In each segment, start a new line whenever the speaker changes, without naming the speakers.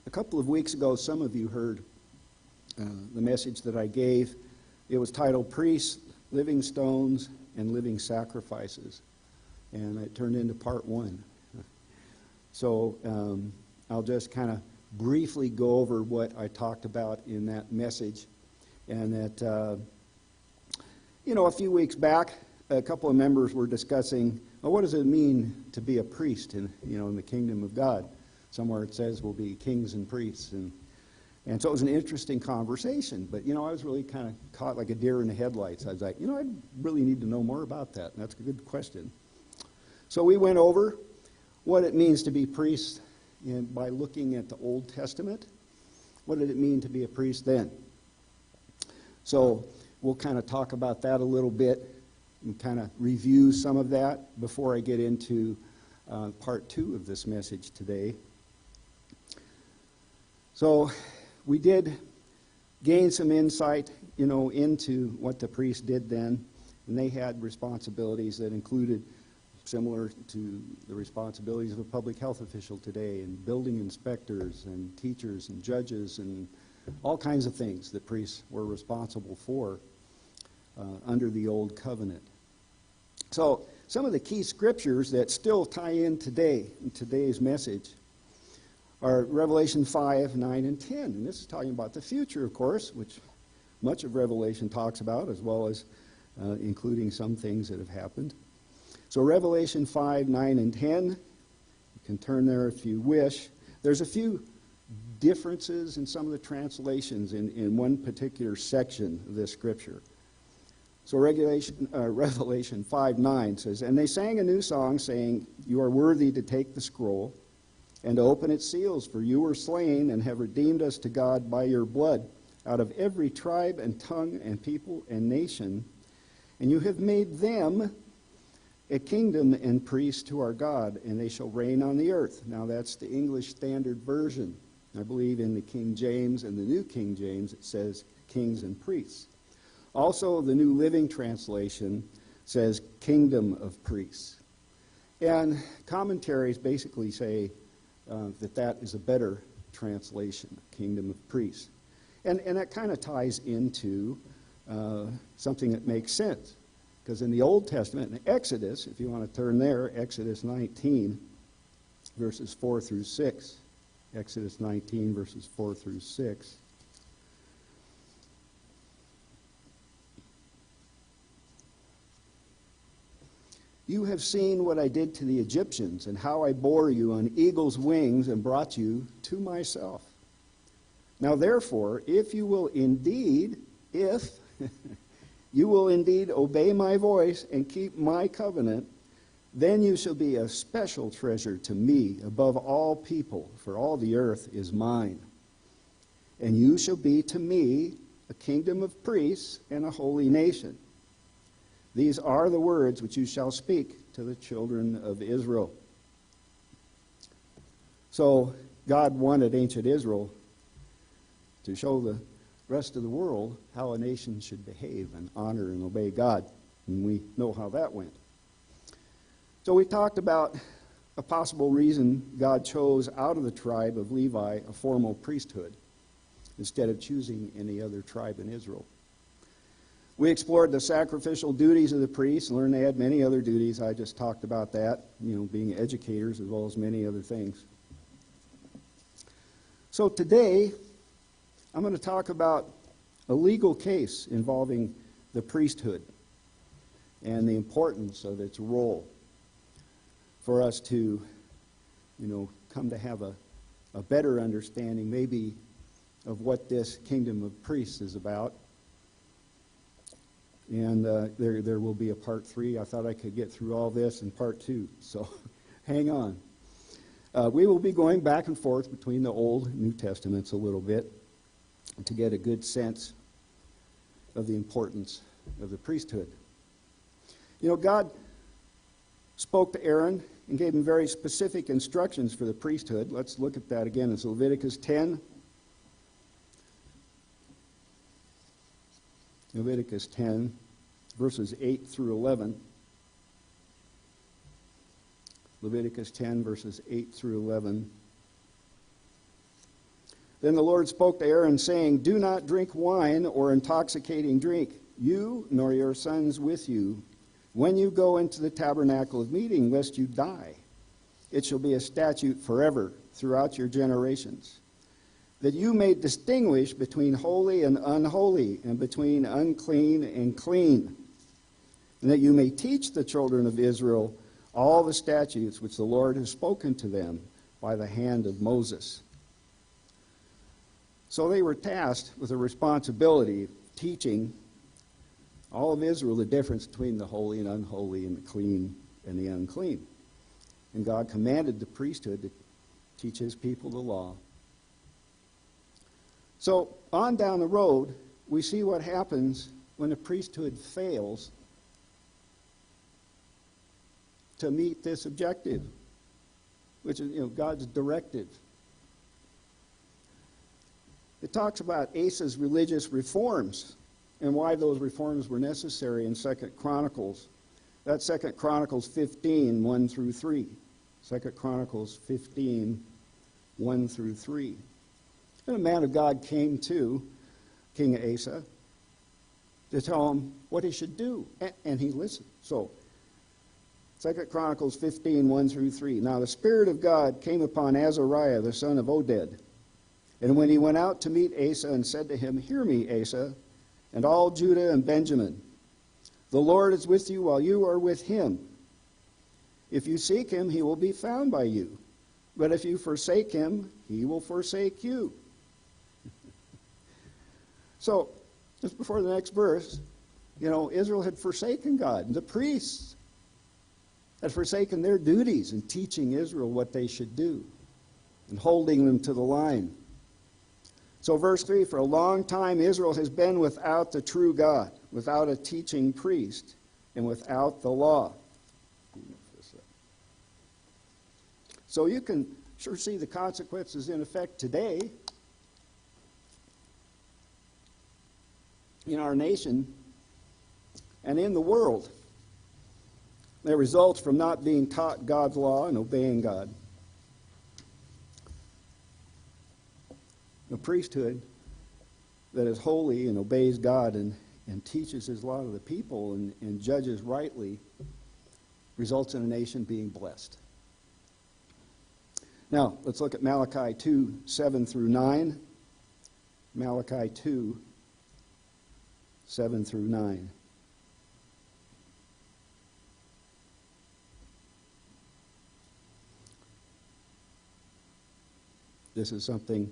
A couple of weeks ago, some of you heard the message that I gave. It was titled Priests, Living Stones, and Living Sacrifices. And it turned into part one. So I'll just kind of briefly go over what I talked about in that message. And that, a few weeks back, a couple of members were discussing, well, what does it mean to be a priest in the kingdom of God? Somewhere it says we'll be kings and priests. And so it was an interesting conversation. But, I was really kind of caught like a deer in the headlights. I was like, I really need to know more about that. And that's a good question. So we went over what it means to be priests by looking at the Old Testament. What did it mean to be a priest then? So we'll kind of talk about that a little bit and kind of review some of that before I get into part two of this message today. So we did gain some insight, into what the priests did then, and they had responsibilities that included similar to the responsibilities of a public health official today, and building inspectors and teachers and judges and all kinds of things that priests were responsible for under the Old Covenant. So some of the key scriptures that still tie in today, in today's message, are Revelation 5, 9, and 10. And this is talking about the future, of course, which much of Revelation talks about, as well as including some things that have happened. So Revelation 5, 9, and 10, you can turn there if you wish. There's a few differences in some of the translations in one particular section of this scripture. So Revelation 5, 9 says, "And they sang a new song, saying, 'You are worthy to take the scroll and to open its seals, for you were slain and have redeemed us to God by your blood out of every tribe and tongue and people and nation, and you have made them a kingdom and priests to our God, and they shall reign on the earth.'" Now that's the English Standard Version. I believe in the King James and the New King James it says kings and priests. Also the New Living Translation says kingdom of priests. And commentaries basically say that is a better translation, kingdom of priests. And that kind of ties into something that makes sense. Because in the Old Testament, in Exodus, if you want to turn there, Exodus 19, verses 4 through 6. Exodus 19, verses 4 through 6. "You have seen what I did to the Egyptians, and how I bore you on eagle's wings and brought you to myself. Now therefore, if you will indeed obey my voice and keep my covenant, then you shall be a special treasure to me above all people, for all the earth is mine. And you shall be to me a kingdom of priests and a holy nation. These are the words which you shall speak to the children of Israel." So God wanted ancient Israel to show the rest of the world how a nation should behave and honor and obey God. And we know how that went. So we talked about a possible reason God chose out of the tribe of Levi a formal priesthood instead of choosing any other tribe in Israel. We explored the sacrificial duties of the priests and learned they had many other duties. I just talked about that, being educators as well as many other things. So today, I'm going to talk about a legal case involving the priesthood and the importance of its role for us to, come to have a better understanding maybe of what this kingdom of priests is about. And there will be a part 3. I thought I could get through all this in part 2, so hang on. We will be going back and forth between the Old and New Testaments a little bit to get a good sense of the importance of the priesthood. God spoke to Aaron and gave him very specific instructions for the priesthood. Let's look at that again. It's Leviticus 10. Leviticus 10, verses 8 through 11. Leviticus 10, verses 8 through 11. Then the Lord spoke to Aaron, saying, "Do not drink wine or intoxicating drink, you nor your sons with you, when you go into the tabernacle of meeting, lest you die. It shall be a statute forever throughout your generations, that you may distinguish between holy and unholy, and between unclean and clean, and that you may teach the children of Israel all the statutes which the Lord has spoken to them by the hand of Moses." So they were tasked with the responsibility of teaching all of Israel the difference between the holy and unholy, and the clean and the unclean. And God commanded the priesthood to teach his people the law. So on down the road, we see what happens when the priesthood fails to meet this objective, which is, God's directive. It talks about Asa's religious reforms and why those reforms were necessary in 2 Chronicles. That's 2 Chronicles 15, 1 through 3. 2 Chronicles 15, 1 through 3. And a man of God came to King Asa to tell him what he should do, and he listened. So, 2 Chronicles 15, 1 through 3. Now the Spirit of God came upon Azariah, the son of Oded. And when he went out to meet Asa and said to him, "Hear me, Asa, and all Judah and Benjamin. The Lord is with you while you are with him. If you seek him, he will be found by you. But if you forsake him, he will forsake you." So, just before the next verse, Israel had forsaken God. And the priests had forsaken their duties in teaching Israel what they should do and holding them to the line. So verse 3, "For a long time Israel has been without the true God, without a teaching priest, and without the law." So you can sure see the consequences in effect today in our nation and in the world. That results from not being taught God's law and obeying God. The priesthood that is holy and obeys God and teaches his law to the people and judges rightly results in a nation being blessed. Now, let's look at Malachi 2, 7 through 9. Malachi 2, 7 through 9. This is something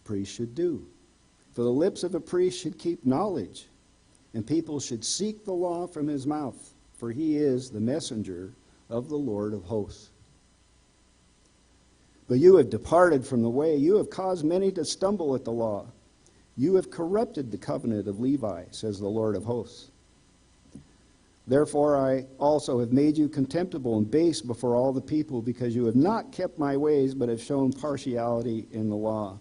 priests should do. "For the lips of a priest should keep knowledge, and people should seek the law from his mouth, for he is the messenger of the Lord of hosts. But you have departed from the way. You have caused many to stumble at the law. You have corrupted the covenant of Levi, says the Lord of hosts. Therefore I also have made you contemptible and base before all the people, because you have not kept my ways, but have shown partiality in the law."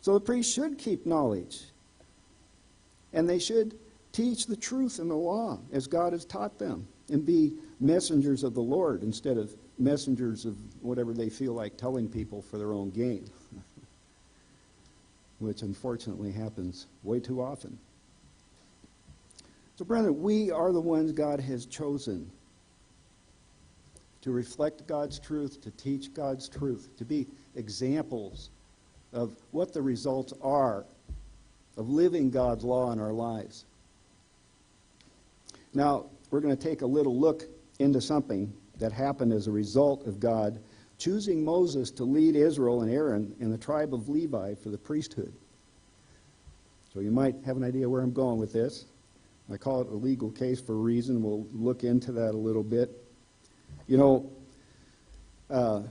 So the priests should keep knowledge, and they should teach the truth in the law as God has taught them, and be messengers of the Lord instead of messengers of whatever they feel like telling people for their own gain, which unfortunately happens way too often. So, brethren, we are the ones God has chosen to reflect God's truth, to teach God's truth, to be examples of what the results are of living God's law in our lives. Now, we're going to take a little look into something that happened as a result of God choosing Moses to lead Israel and Aaron in the tribe of Levi for the priesthood. So you might have an idea where I'm going with this. I call it a legal case for a reason. We'll look into that a little bit. I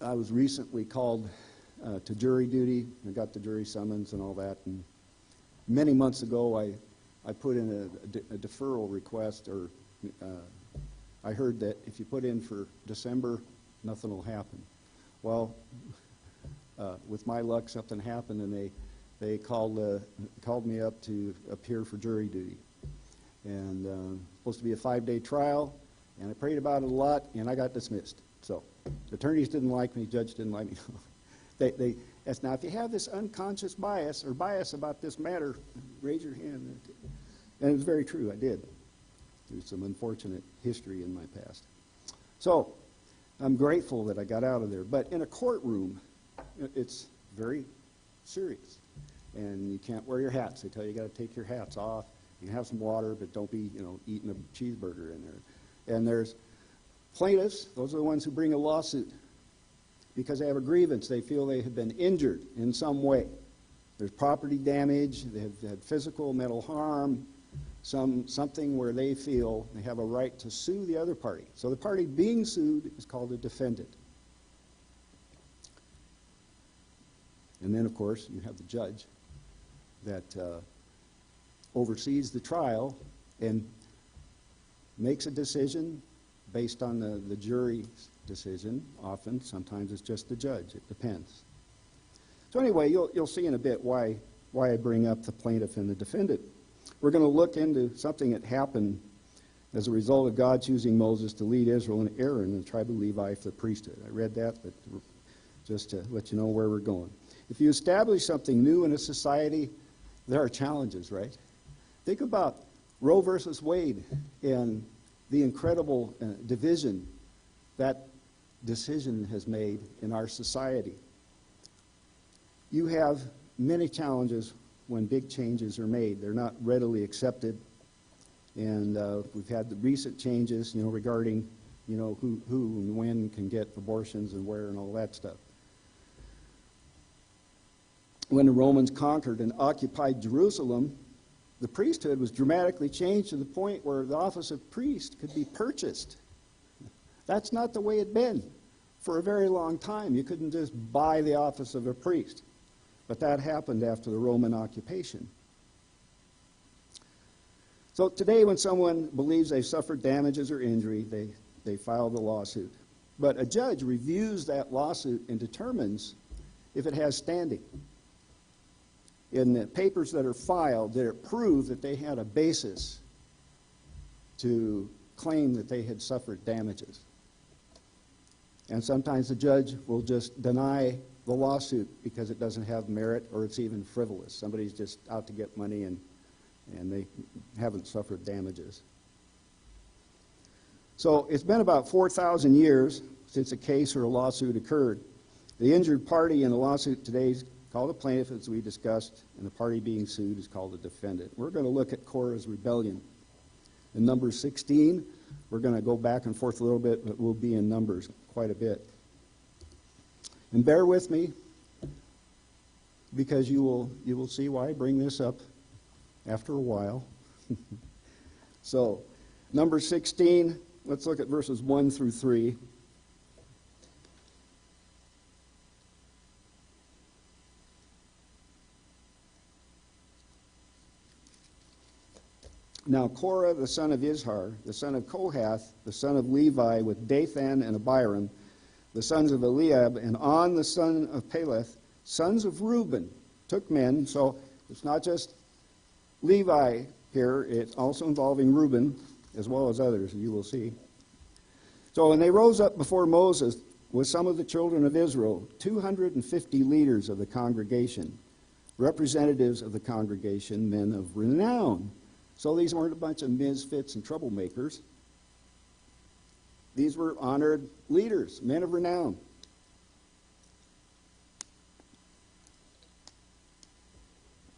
was recently called to jury duty. I got the jury summons and all that. And many months ago, I put in a deferral request, or I heard that if you put in for December, nothing will happen. Well, with my luck, something happened, and they called me up to appear for jury duty. And supposed to be a 5-day trial, and I prayed about it a lot, and I got dismissed. So the attorneys didn't like me, judge didn't like me. Yes, now, if you have this unconscious bias or bias about this matter, raise your hand. And it was very true, I did. There's some unfortunate history in my past. So, I'm grateful that I got out of there. But in a courtroom, it's very serious. And you can't wear your hats. They tell you got to take your hats off. You can have some water, but don't be, eating a cheeseburger in there. And there's plaintiffs. Those are the ones who bring a lawsuit because they have a grievance. They feel they have been injured in some way. There's property damage. They have had physical, mental harm, something where they feel they have a right to sue the other party. So the party being sued is called a defendant. And then, of course, you have the judge that oversees the trial and makes a decision based on the jury's decision. Often, sometimes it's just the judge. It depends. So anyway, you'll see in a bit why I bring up the plaintiff and the defendant. We're going to look into something that happened as a result of God choosing Moses to lead Israel and Aaron and the tribe of Levi for the priesthood. I read that, but just to let you know where we're going. If you establish something new in a society, there are challenges, right? Think about Roe versus Wade and the incredible division that decision has made in our society. You have many challenges when big changes are made. They're not readily accepted. And we've had the recent changes, regarding, who and when can get abortions and where and all that stuff. When the Romans conquered and occupied Jerusalem, the priesthood was dramatically changed to the point where the office of priest could be purchased. That's not the way it had been for a very long time. You couldn't just buy the office of a priest. But that happened after the Roman occupation. So today when someone believes they've suffered damages or injury, they file the lawsuit. But a judge reviews that lawsuit and determines if it has standing. In the papers that are filed, did it prove that they had a basis to claim that they had suffered damages? And sometimes the judge will just deny the lawsuit because it doesn't have merit or it's even frivolous. Somebody's just out to get money and they haven't suffered damages. So it's been about 4,000 years since a case or a lawsuit occurred. The injured party in the lawsuit today is called a plaintiff, as we discussed, and the party being sued is called a defendant. We're going to look at Korah's rebellion. In Numbers 16, we're going to go back and forth a little bit, but we'll be in Numbers quite a bit. And bear with me, because you will see why I bring this up after a while. So, Numbers 16, let's look at verses 1 through 3. Now Korah, the son of Izhar, the son of Kohath, the son of Levi, with Dathan and Abiram, the sons of Eliab, and On, the son of Peleth, sons of Reuben, took men. So it's not just Levi here, it's also involving Reuben, as well as others, you will see. So when they rose up before Moses with some of the children of Israel, 250 leaders of the congregation, representatives of the congregation, men of renown. So these weren't a bunch of misfits and troublemakers. These were honored leaders, men of renown.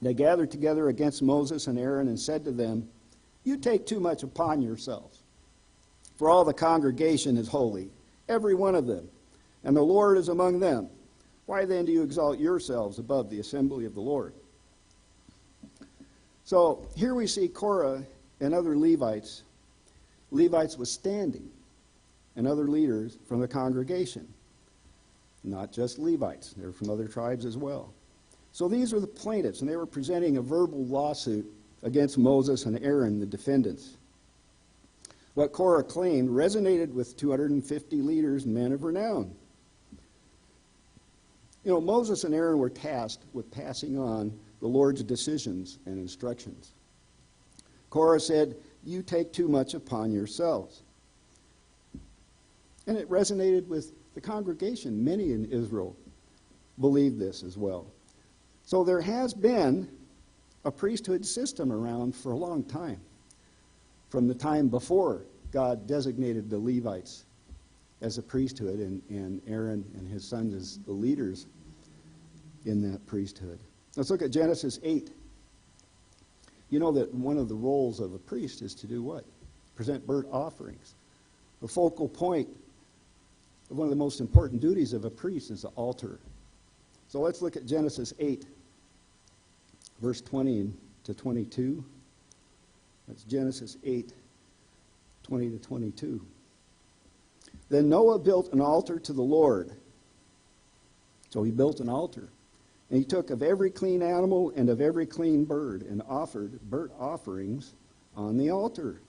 They gathered together against Moses and Aaron and said to them, "You take too much upon yourselves, for all the congregation is holy, every one of them, and the Lord is among them. Why then do you exalt yourselves above the assembly of the Lord?" So here we see Korah and other Levites with standing, and other leaders from the congregation. Not just Levites, they're from other tribes as well. So these were the plaintiffs, and they were presenting a verbal lawsuit against Moses and Aaron, the defendants. What Korah claimed resonated with 250 leaders and men of renown. Moses and Aaron were tasked with passing on the Lord's decisions and instructions. Korah said, "You take too much upon yourselves." And it resonated with the congregation, many in Israel. believed this as well. So there has been a priesthood system around for a long time, from the time before God designated the Levites as a priesthood and Aaron and his sons as the leaders in that priesthood. Let's look at Genesis 8. You know that one of the roles of a priest is to do what? Present burnt offerings. The focal point of one of the most important duties of a priest is the altar. So let's look at Genesis 8, verse 20 to 22. That's Genesis 8, 20 to 22. Then Noah built an altar to the Lord. So he built an altar. And he took of every clean animal and of every clean bird and offered burnt offerings on the altar.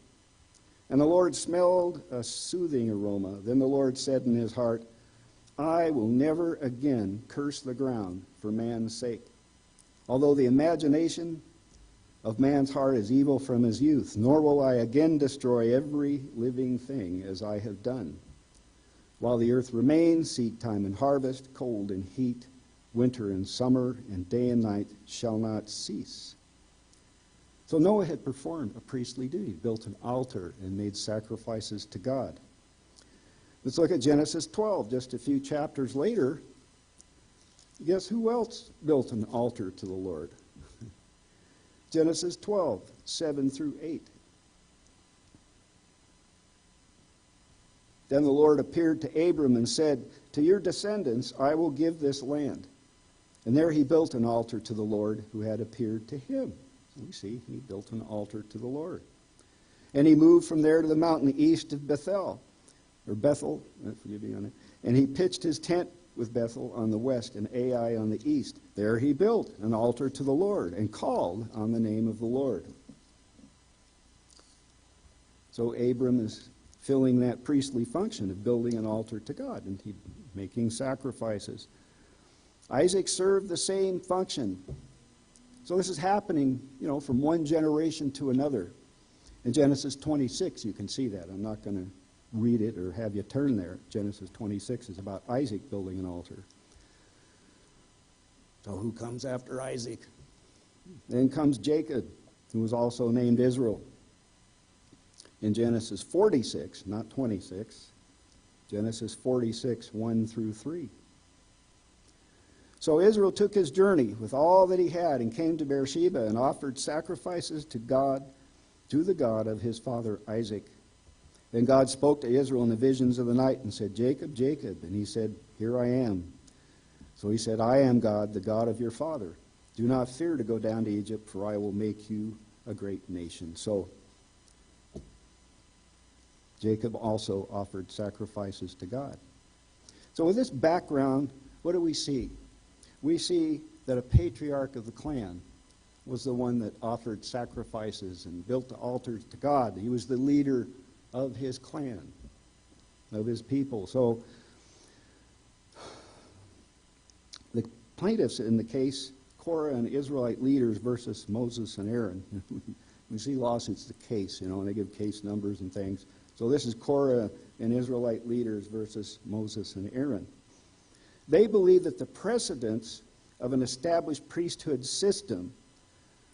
And the Lord smelled a soothing aroma. Then the Lord said in his heart, I will never again curse the ground for man's sake, although the imagination of man's heart is evil from his youth, nor will I again destroy every living thing as I have done. While the earth remains, seed time and harvest, cold and heat, winter and summer, and day and night shall not cease. So Noah had performed a priestly duty, built an altar and made sacrifices to God. Let's look at Genesis 12, just a few chapters later. Guess who else built an altar to the Lord? Genesis 12, 7 through 8. Then the Lord appeared to Abram and said, to your descendants I will give this land. And there he built an altar to the Lord who had appeared to him. We see he built an altar to the Lord. And he moved from there to the mountain east of Bethel, forgive me on it. And he pitched his tent with Bethel on the west and Ai on the east. There he built an altar to the Lord and called on the name of the Lord. So Abram is filling that priestly function of building an altar to God and making sacrifices. Isaac served the same function. So this is happening, from one generation to another. In Genesis 26, you can see that. I'm not going to read it or have you turn there. Genesis 26 is about Isaac building an altar. So who comes after Isaac? Then comes Jacob, who was also named Israel. In Genesis 46, not 26, Genesis 46, 1 through 3. So Israel took his journey with all that he had and came to Beersheba and offered sacrifices to the God of his father Isaac. Then God spoke to Israel in the visions of the night and said, Jacob, Jacob. And he said, here I am. So he said, I am God, the God of your father. Do not fear to go down to Egypt, for I will make you a great nation. So Jacob also offered sacrifices to God. So with this background, what do we see? We see that a patriarch of the clan was the one that offered sacrifices and built the altars to God. He was the leader of his clan, of his people. So the plaintiffs in the case, Korah and Israelite leaders versus Moses and Aaron. We see lawsuits, the case, and they give case numbers and things. So this is Korah and Israelite leaders versus Moses and Aaron. They believe that the precedents of an established priesthood system,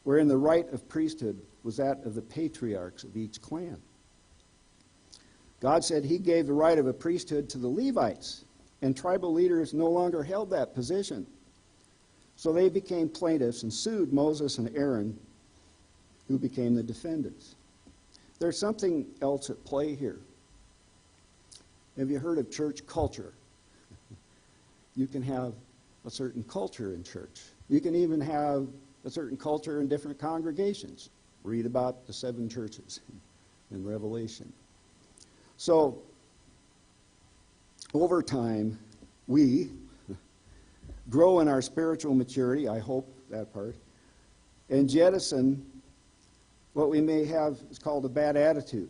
wherein the right of priesthood was that of the patriarchs of each clan. God said he gave the right of a priesthood to the Levites, and tribal leaders no longer held that position. So they became plaintiffs and sued Moses and Aaron, who became the defendants. There's something else at play here. Have you heard of church culture? You can have a certain culture in church. You can even have a certain culture in different congregations. Read about the 7 churches in Revelation. So, over time, we grow in our spiritual maturity, I hope that part, and jettison what we may have is called a bad attitude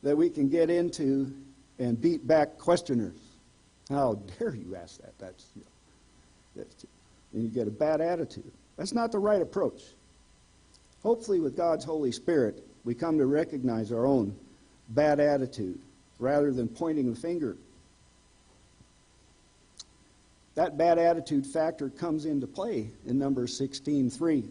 that we can get into and beat back questioners. How dare you ask that? And you get a bad attitude. That's not the right approach. Hopefully with God's Holy Spirit, we come to recognize our own bad attitude rather than pointing the finger. That bad attitude factor comes into play in Numbers 16:3.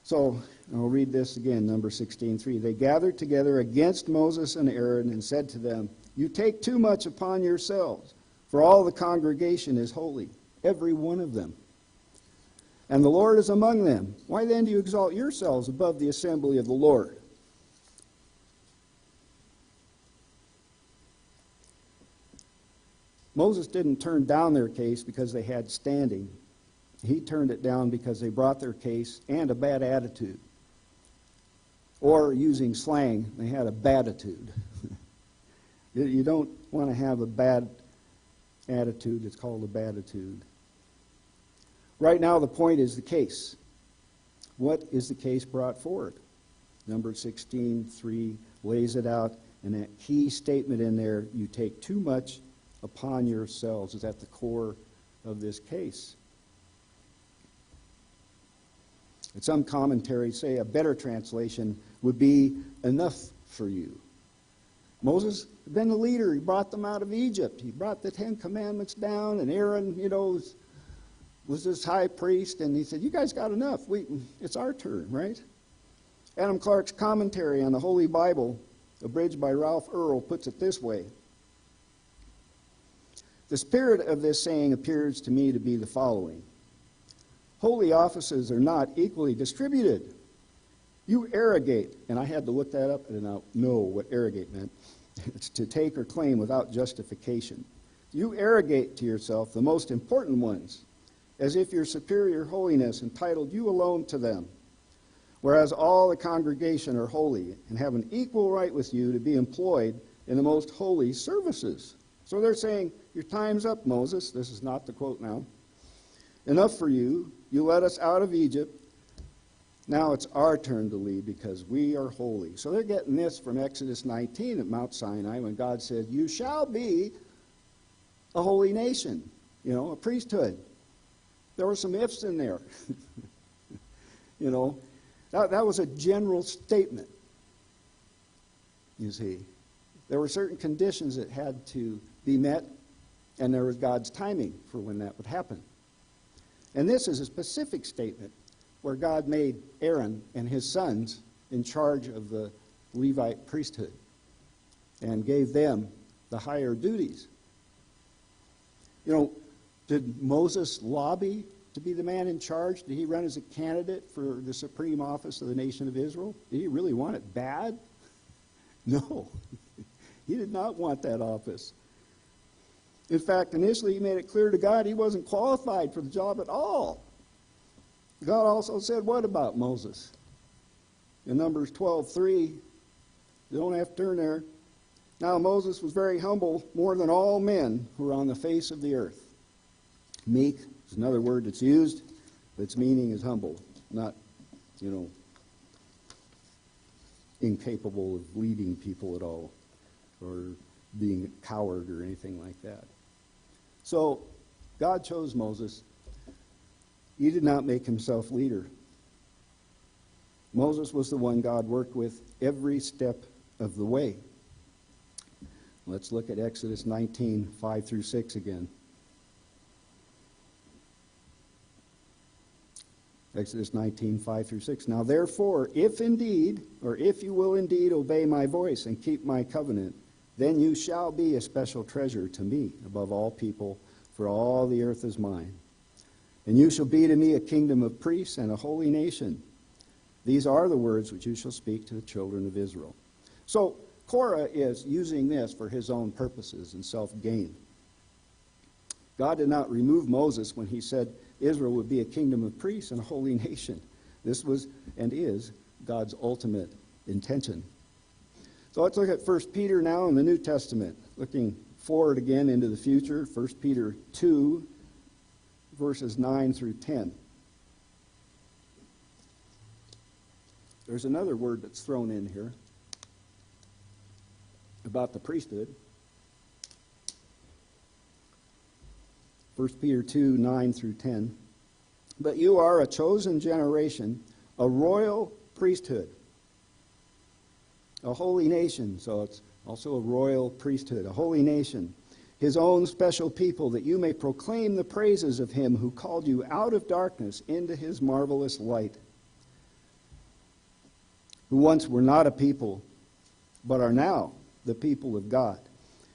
So I'll read this again, Numbers 16:3. They gathered together against Moses and Aaron and said to them, "You take too much upon yourselves, for all the congregation is holy, every one of them. And the Lord is among them. Why then do you exalt yourselves above the assembly of the Lord?" Moses didn't turn down their case because they had standing. He turned it down because they brought their case and a bad attitude. Or, using slang, they had a baditude. You don't want to have a bad attitude. It's called a baditude. Right now, the point is the case. What is the case brought forward? Number 16:3 lays it out, and that key statement in there, "You take too much upon yourselves," is at the core of this case. And some commentaries say a better translation would be "enough for you." Moses had been the leader. He brought them out of Egypt. He brought the 10 Commandments down, and Aaron, was this high priest, and he said, "You guys got enough. It's our turn," right? Adam Clark's commentary on the Holy Bible, abridged by Ralph Earl, puts it this way: "The spirit of this saying appears to me to be the following. Holy offices are not equally distributed. You arrogate," and I had to look that up, and I know what arrogate meant. It's to take or claim without justification. "You arrogate to yourself the most important ones, as if your superior holiness entitled you alone to them, whereas all the congregation are holy and have an equal right with you to be employed in the most holy services." So they're saying, "Your time's up, Moses." This is not the quote now. "Enough for you. You led us out of Egypt. Now it's our turn to lead because we are holy." So they're getting this from Exodus 19 at Mount Sinai, when God said, "You shall be a holy nation," a priesthood. There were some ifs in there. That was a general statement, you see. There were certain conditions that had to be met, and there was God's timing for when that would happen. And this is a specific statement where God made Aaron and his sons in charge of the Levite priesthood and gave them the higher duties. Did Moses lobby to be the man in charge? Did he run as a candidate for the supreme office of the nation of Israel? Did he really want it bad? No. He did not want that office. In fact, initially he made it clear to God he wasn't qualified for the job at all. God also said, what about Moses? In Numbers 12:3, you don't have to turn there. "Now Moses was very humble, more than all men who were on the face of the earth." Meek is another word that's used, but its meaning is humble, not, incapable of leading people at all, or being a coward or anything like that. So God chose Moses. He did not make himself leader. Moses was the one God worked with every step of the way. Let's look at Exodus 19:5-6 again. Exodus 19:5-6. "Now therefore, if you will indeed obey my voice and keep my covenant, then you shall be a special treasure to me above all people, for all the earth is mine. And you shall be to me a kingdom of priests and a holy nation. These are the words which you shall speak to the children of Israel." So Korah is using this for his own purposes and self-gain. God did not remove Moses when he said Israel would be a kingdom of priests and a holy nation. This was and is God's ultimate intention. So let's look at 1 Peter now in the New Testament, looking forward again into the future. 1 Peter 2, verses 9-10. There's another word that's thrown in here about the priesthood. 1 Peter 2, 9-10. "But you are a chosen generation, a royal priesthood, A holy nation, so it's also a royal priesthood, a holy nation, his own special people, that you may proclaim the praises of him who called you out of darkness into his marvelous light, who once were not a people, but are now the people of God,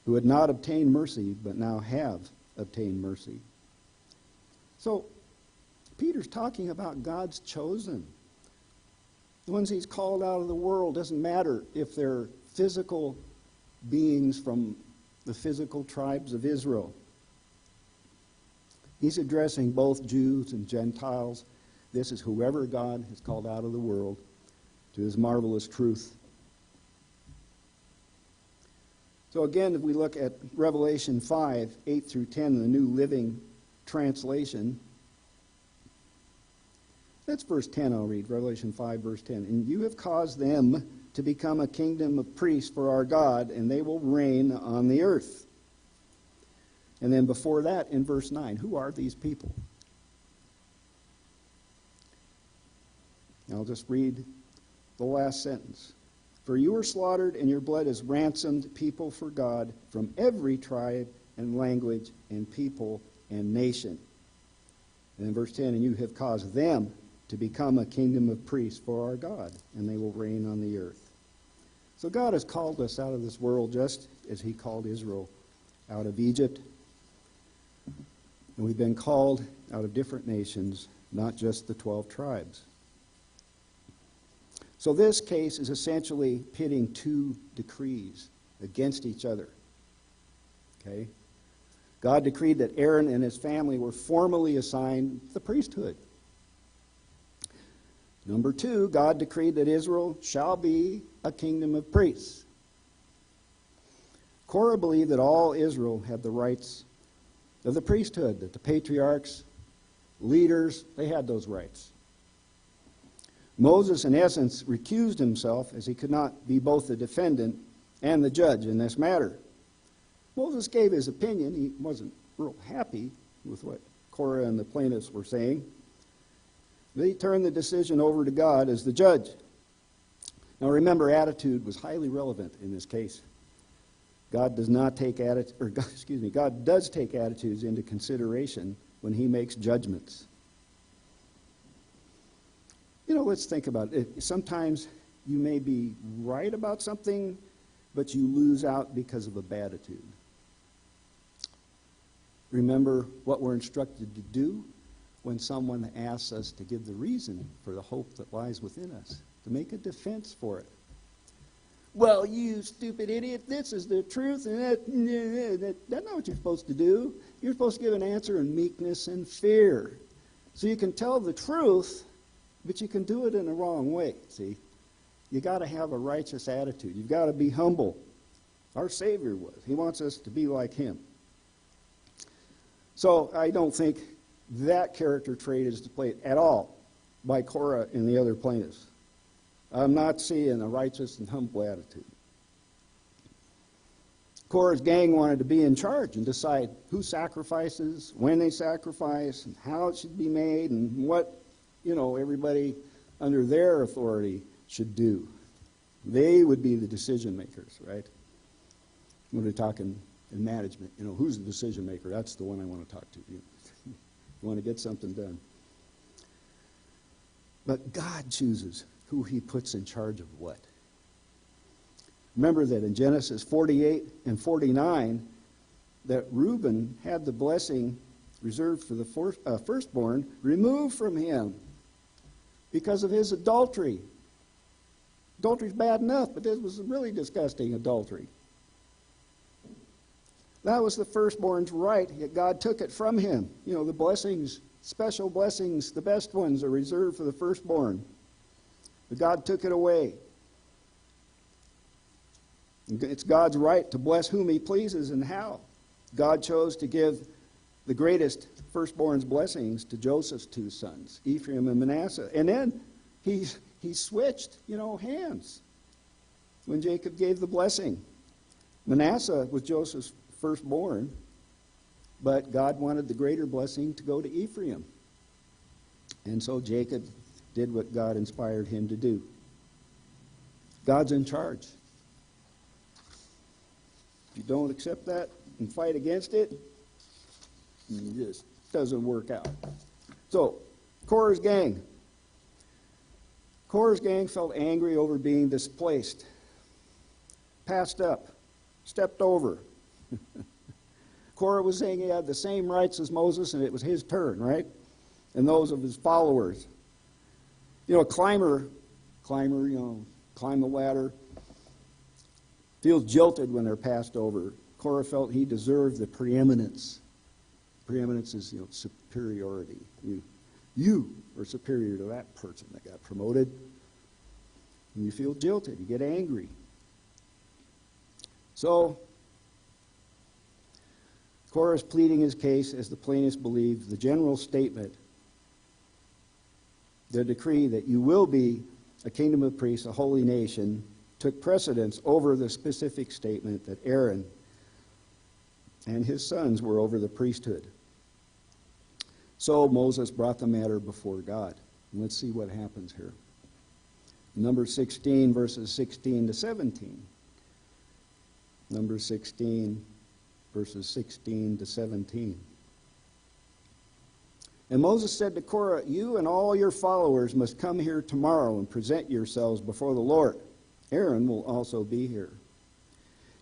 who had not obtained mercy, but now have obtained mercy. So, Peter's talking about God's chosen. The ones he's called out of the world. Doesn't matter if they're physical beings from the physical tribes of Israel. He's addressing both Jews and Gentiles. This is whoever God has called out of the world to his marvelous truth. So again, if we look at Revelation 5, 8 through 10, the New Living Translation, that's verse 10 I'll read, Revelation 5, verse 10. And you have caused them to become a kingdom of priests for our God, and they will reign on the earth. And then before that, in verse 9, who are these people? I'll just read the last sentence. For you were slaughtered, and your blood has ransomed people for God from every tribe and language and people and nation. And in verse 10, and you have caused them to become a kingdom of priests for our God, and they will reign on the earth. So God has called us out of this world just as he called Israel out of Egypt. And we've been called out of different nations, not just the 12 tribes. So this case is essentially pitting two decrees against each other. Okay? God decreed that Aaron and his family were formally assigned the priesthood. Number 2, God decreed that Israel shall be a kingdom of priests. Korah believed that all Israel had the rights of the priesthood, that the patriarchs, leaders, they had those rights. Moses, in essence, recused himself as he could not be both the defendant and the judge in this matter. Moses gave his opinion. He wasn't real happy with what Korah and the plaintiffs were saying. They turned the decision over to God as the judge. Now remember, attitude was highly relevant in this case. God does take attitudes into consideration when he makes judgments. Let's think about it. Sometimes you may be right about something, but you lose out because of a bad attitude. Remember what we're instructed to do when someone asks us to give the reason for the hope that lies within us, to make a defense for it. Well, you stupid idiot, this is the truth, and that's not what you're supposed to do. You're supposed to give an answer in meekness and fear. So you can tell the truth, but you can do it in the wrong way, see? You got to have a righteous attitude. You've got to be humble. Our Savior was. He wants us to be like him. So I don't think that character trait is displayed at all by Korah and the other plaintiffs. I'm not seeing a righteous and humble attitude. Korah's gang wanted to be in charge and decide who sacrifices, when they sacrifice, and how it should be made, and what, everybody under their authority should do. They would be the decision makers, right? When we're talking in management, who's the decision maker? That's the one I want to talk to. You want to get something done. But God chooses who he puts in charge of what. Remember that in Genesis 48 and 49, that Reuben had the blessing reserved for the firstborn removed from him because of his adultery. Adultery's bad enough, but this was really disgusting adultery. That was the firstborn's right, yet God took it from him. The blessings, special blessings, the best ones are reserved for the firstborn. But God took it away. It's God's right to bless whom he pleases and how. God chose to give the greatest firstborn's blessings to Joseph's two sons, Ephraim and Manasseh. And then he switched, hands when Jacob gave the blessing. Manasseh was Joseph's firstborn, but God wanted the greater blessing to go to Ephraim. And so Jacob did what God inspired him to do. God's in charge. If you don't accept that and fight against it, it just doesn't work out. So, Korah's gang. Korah's gang felt angry over being displaced, passed up, stepped over. Korah was saying he had the same rights as Moses, and it was his turn, right? And those of his followers. You know, a climber, climb the ladder, feels jilted when they're passed over. Korah felt he deserved the preeminence. Preeminence is, superiority. You are superior to that person that got promoted. And you feel jilted. You get angry. So, Korah is pleading his case as the plaintiffs believe the general statement, the decree that you will be a kingdom of priests, a holy nation, took precedence over the specific statement that Aaron and his sons were over the priesthood. So Moses brought the matter before God. And let's see what happens here. Numbers 16, verses 16 to 17. Numbers 16, verses 16 to 17. And Moses said to Korah, you and all your followers must come here tomorrow and present yourselves before the Lord. Aaron will also be here.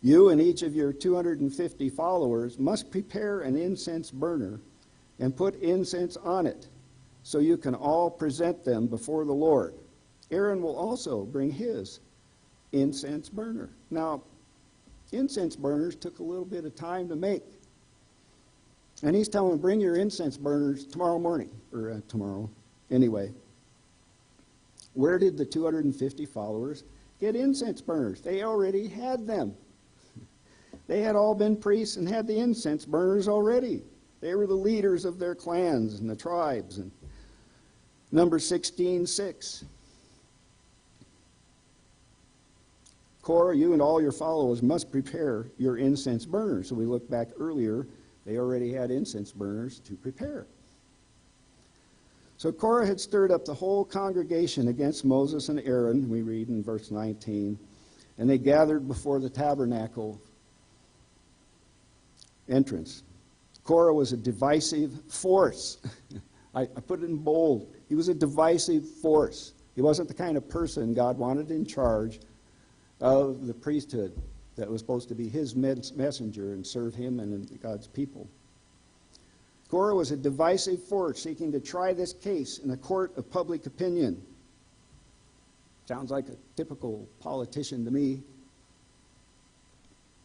You and each of your 250 followers must prepare an incense burner and put incense on it, so you can all present them before the Lord. Aaron will also bring his incense burner. Now, incense burners took a little bit of time to make. And he's telling them, bring your incense burners tomorrow morning, or tomorrow. Anyway, where did the 250 followers get incense burners? They already had them. They had all been priests and had the incense burners already. They were the leaders of their clans and the tribes. And Numbers 16:6. Korah, you and all your followers must prepare your incense burners. So we look back earlier, they already had incense burners to prepare. So Korah had stirred up the whole congregation against Moses and Aaron, we read in verse 19, and they gathered before the tabernacle entrance. Korah was a divisive force. I put it in bold. He was a divisive force. He wasn't the kind of person God wanted in charge of the priesthood that was supposed to be his messenger and serve him and God's people. Korah was a divisive force seeking to try this case in a court of public opinion. Sounds like a typical politician to me.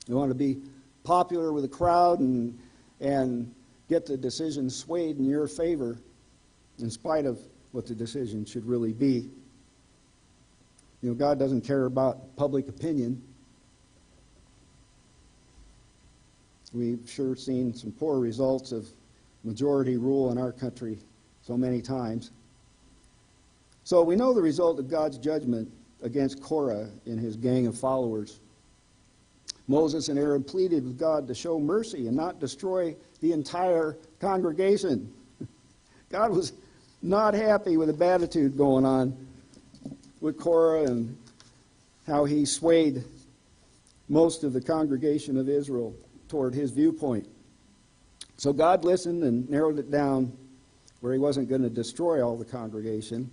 You want to be popular with the crowd and get the decision swayed in your favor in spite of what the decision should really be. God doesn't care about public opinion. We've sure seen some poor results of majority rule in our country so many times. So we know the result of God's judgment against Korah and his gang of followers. Moses and Aaron pleaded with God to show mercy and not destroy the entire congregation. God was not happy with the bad attitude going on with Korah and how he swayed most of the congregation of Israel toward his viewpoint. So God listened and narrowed it down where he wasn't going to destroy all the congregation.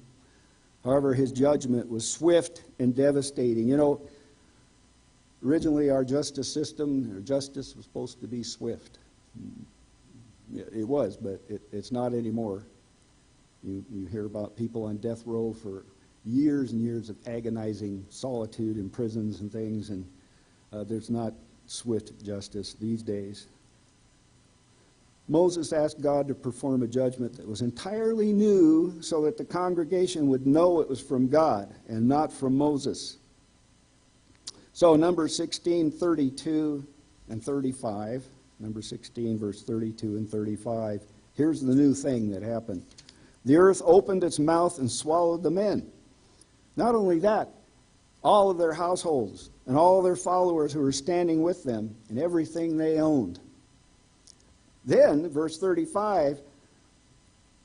However, his judgment was swift and devastating. Originally our justice system, our justice was supposed to be swift. It was, but it's not anymore. You hear about people on death row for years and years of agonizing solitude in prisons and things, and there's not swift justice these days. Moses asked God to perform a judgment that was entirely new so that the congregation would know it was from God and not from Moses. So Numbers 16:32 and 35, number 16, verse 32 and 35, here's the new thing that happened. The earth opened its mouth and swallowed the men. Not only that, all of their households and all their followers who were standing with them and everything they owned. Then, verse 35,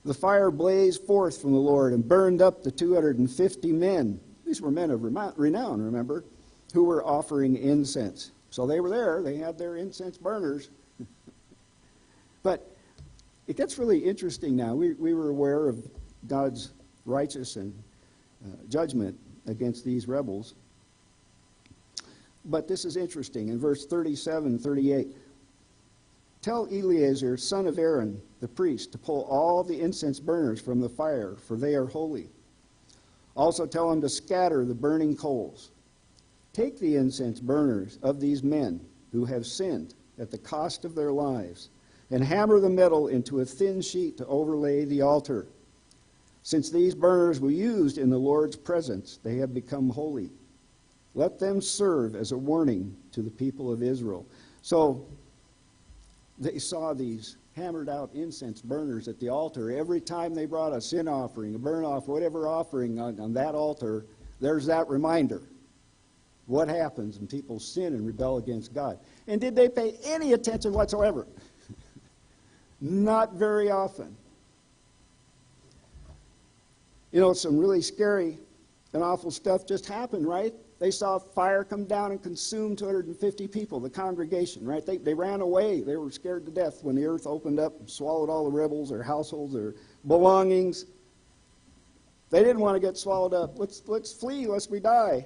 the fire blazed forth from the Lord and burned up the 250 men. These were men of renown, remember, who were offering incense. So they were there. They had their incense burners. But it gets really interesting now. We were aware of God's righteous and judgment against these rebels. But this is interesting. In verse 37, 38, tell Eleazar, son of Aaron, the priest, to pull all the incense burners from the fire, for they are holy. Also tell him to scatter the burning coals. Take the incense burners of these men who have sinned at the cost of their lives, and hammer the metal into a thin sheet to overlay the altar. Since these burners were used in the Lord's presence, they have become holy. Let them serve as a warning to the people of Israel. So they saw these hammered out incense burners at the altar. Every time they brought a sin offering, a burnt offering, whatever offering on that altar, there's that reminder. What happens when people sin and rebel against God? And did they pay any attention whatsoever? Not very often. You know, some really scary and awful stuff just happened, right? They saw fire come down and consume 250 people, the congregation, right? They ran away. They were scared to death when the earth opened up and swallowed all the rebels, their households, their belongings. They didn't want to get swallowed up. Let's flee lest we die.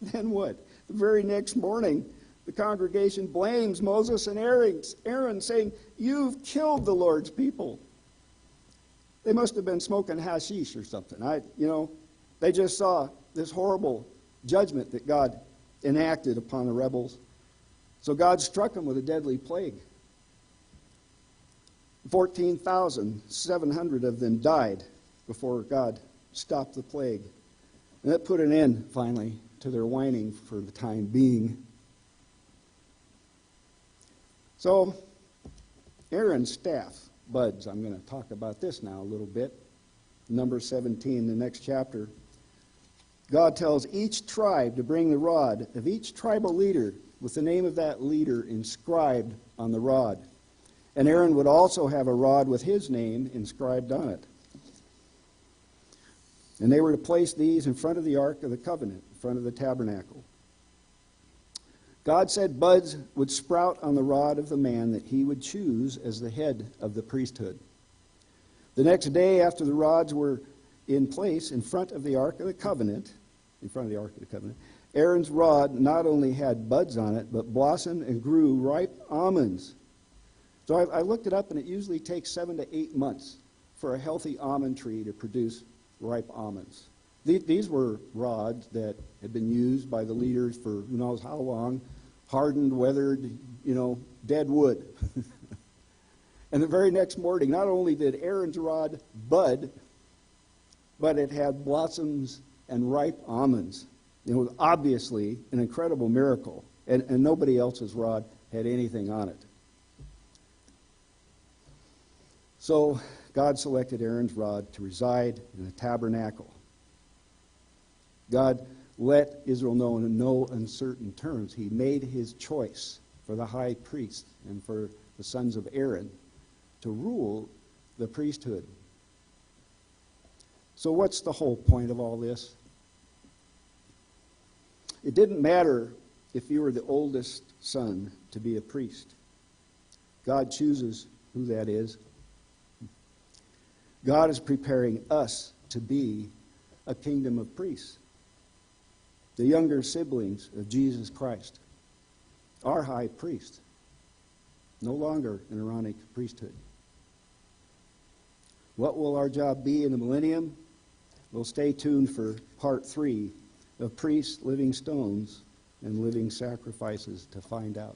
Then what? The very next morning, the congregation blames Moses and Aaron, saying, "You've killed the Lord's people." They must have been smoking hashish or something. They just saw this horrible judgment that God enacted upon the rebels. So God struck them with a deadly plague. 14,700 of them died before God stopped the plague. And that put an end, finally, to their whining for the time being. So, Aaron's staff, buds, I'm going to talk about this now a little bit. Number 17, the next chapter. God tells each tribe to bring the rod of each tribal leader with the name of that leader inscribed on the rod. And Aaron would also have a rod with his name inscribed on it. And they were to place these in front of the Ark of the Covenant, in front of the tabernacle. God said buds would sprout on the rod of the man that he would choose as the head of the priesthood. The next day after the rods were in place in front of the Ark of the Covenant, Aaron's rod not only had buds on it, but blossomed and grew ripe almonds. So I looked it up, and it usually takes 7 to 8 months for a healthy almond tree to produce ripe almonds. These were rods that had been used by the leaders for who knows how long, hardened, weathered, dead wood. And the very next morning, not only did Aaron's rod bud, but it had blossoms and ripe almonds. It was obviously an incredible miracle, and nobody else's rod had anything on it. So God selected Aaron's rod to reside in the tabernacle. God let Israel know in no uncertain terms he made his choice for the high priest and for the sons of Aaron to rule the priesthood. So what's the whole point of all this? It didn't matter if you were the oldest son to be a priest. God chooses who that is. God is preparing us to be a kingdom of priests. The younger siblings of Jesus Christ. Our high priest. No longer an Aaronic priesthood. What will our job be in the millennium? We'll stay tuned for part 3 of Priests, Living Stones, and Living Sacrifices to find out.